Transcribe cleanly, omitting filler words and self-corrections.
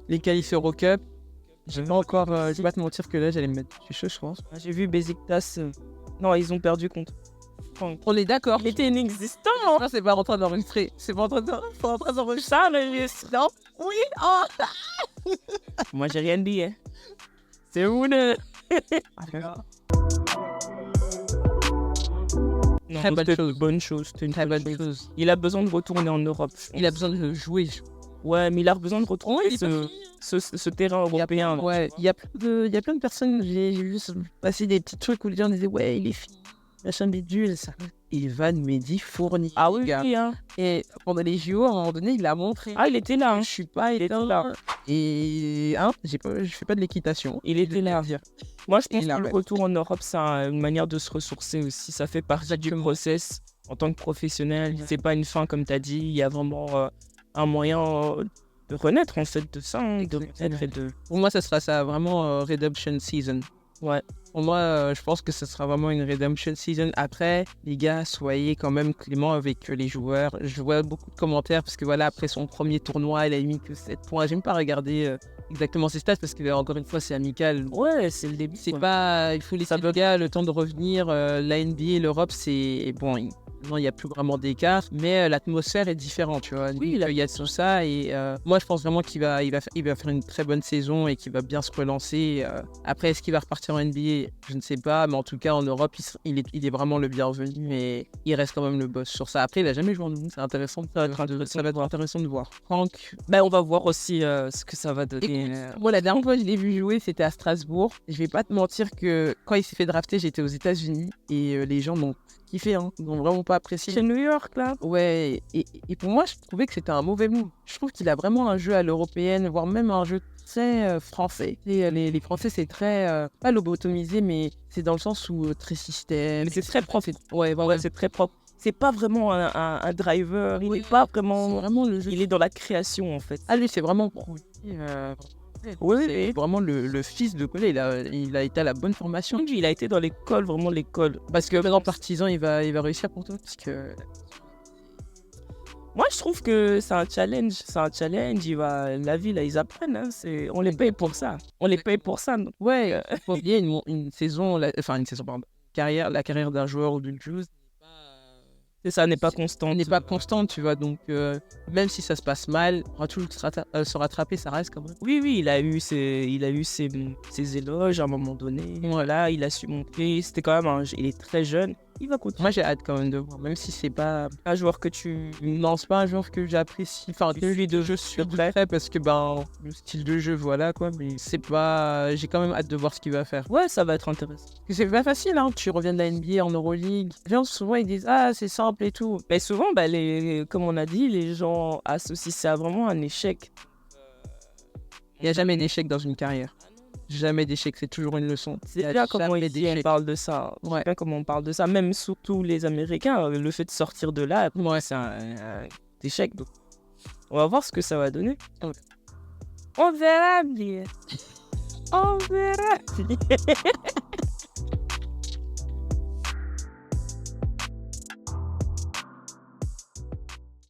les qualifs Eurocup. Je vais pas te mentir que là, j'allais me mettre du chaud, je pense. J'ai vu Besiktas. Non, ils ont perdu contre. On est d'accord. Il était inexistant. Non, c'est pas en train d'enregistrer. C'est pas en train d'enregistrer. Ça, mais non. Oui, oh. Moi, j'ai rien dit. Hein. C'est où le. Non, Très bonne chose. Bonne chose. C'était une Très bonne bonne chose. chose. Il a besoin de retourner en Europe. Il a besoin de jouer. Ouais, mais il a besoin de retrouver il est pas ce terrain européen. Ouais, il y a plein de personnes, j'ai vu passer des petits trucs où les gens disaient ouais, il est fini, machin bidule, ça. Ivan Mehdi fournit. Ah oui, gars. oui, hein. Et pendant les JO, à un moment donné, il l'a montré. Ah, il était là. Hein. Je suis pas Il était éteint. là. Et je fais pas de l'équitation. Il était là. Moi, je pense Il que a le ouais. retour en Europe, c'est une manière de se ressourcer aussi. Ça fait partie du process en tant que professionnel. Ouais. C'est pas une fin, comme tu as dit. Il y a vraiment un moyen de renaître, en fait, de ça. Hein, de renaître et de... Pour moi, ça sera ça, vraiment redemption season. Ouais. Pour moi, je pense que ce sera vraiment une redemption season. Après, les gars, soyez quand même cléments avec les joueurs. Je vois beaucoup de commentaires parce que voilà, après son premier tournoi, il a mis que 7 points. J'aime pas regarder exactement ses stats parce que encore une fois, c'est amical. Ouais, c'est le début. C'est pas, il faut laisser le gars le temps de revenir. La NBA, l'Europe, c'est bon. Non, il n'y a plus vraiment d'écart, mais l'atmosphère est différente, tu vois. Oui, il y a tout ça et moi, je pense vraiment qu'il va faire une très bonne saison et qu'il va bien se relancer. Après, est-ce qu'il va repartir en NBA? Je ne sais pas, mais en tout cas, en Europe, il est vraiment le bienvenu et il reste quand même le boss sur ça. Après, il n'a jamais joué en Europe, c'est intéressant. Ça va être intéressant de voir. Franck. Ben, on va voir aussi ce que ça va donner. Écoute, moi, la dernière fois que je l'ai vu jouer, c'était à Strasbourg. Je vais pas te mentir que quand il s'est fait drafter, j'étais aux États-Unis et les gens m'ont kiffé, hein. Ils n'ont vraiment pas apprécié. C'est New York, là. Ouais, et pour moi, je trouvais que c'était un mauvais move. Je trouve qu'il a vraiment un jeu à l'européenne, voire même un jeu très français. Et, les Français, c'est très, pas lobotomisé, mais c'est dans le sens où très système. Mais c'est très propre. Ouais, voilà. C'est très propre. C'est pas vraiment un driver, il est pas vraiment... C'est vraiment le jeu. Il est dans la création, en fait. Ah, lui, c'est vraiment pro. Oui, c'est vraiment le fils de Collet. Il a été à la bonne formation. Lui, il a été dans l'école, vraiment l'école. Parce que maintenant, partisan, il va réussir pour toi. Parce que... Moi, je trouve que c'est un challenge. C'est un challenge. La vie, là, ils apprennent. Hein. On les paye pour ça. On les paye pour ça. Donc. Ouais, faut oublier une saison, pardon. La carrière d'un joueur ou d'une joueuse. C'est ça, n'est pas constante. N'est pas constante, tu vois. Donc, même si ça se passe mal, on va toujours se rattraper, ça reste quand même. Oui, il a eu ses éloges à un moment donné. Voilà, il a su montrer. C'était quand même il est très jeune. Il va continuer. Moi, j'ai hâte quand même de voir, même si c'est pas un joueur que tu... Non, c'est pas un joueur que j'apprécie. Enfin, celui de jeu sur près parce que le style de jeu, voilà quoi. Mais c'est pas... J'ai quand même hâte de voir ce qu'il va faire. Ouais, ça va être intéressant. Parce que c'est pas facile, hein. Tu reviens de la NBA en Euroleague. Les gens, souvent, ils disent « Ah, c'est simple et tout. » Mais souvent, comme on a dit, les gens associent ça à vraiment un échec. Il n'y a jamais d'échec dans une carrière. Jamais d'échec, c'est toujours une leçon. C'est bien comment on parle de ça. Ouais. C'est bien comment on parle de ça. Même surtout les Américains, le fait de sortir de là, pour moi, c'est un échec. Donc, on va voir ce que ça va donner. Okay. On verra bien. On verra.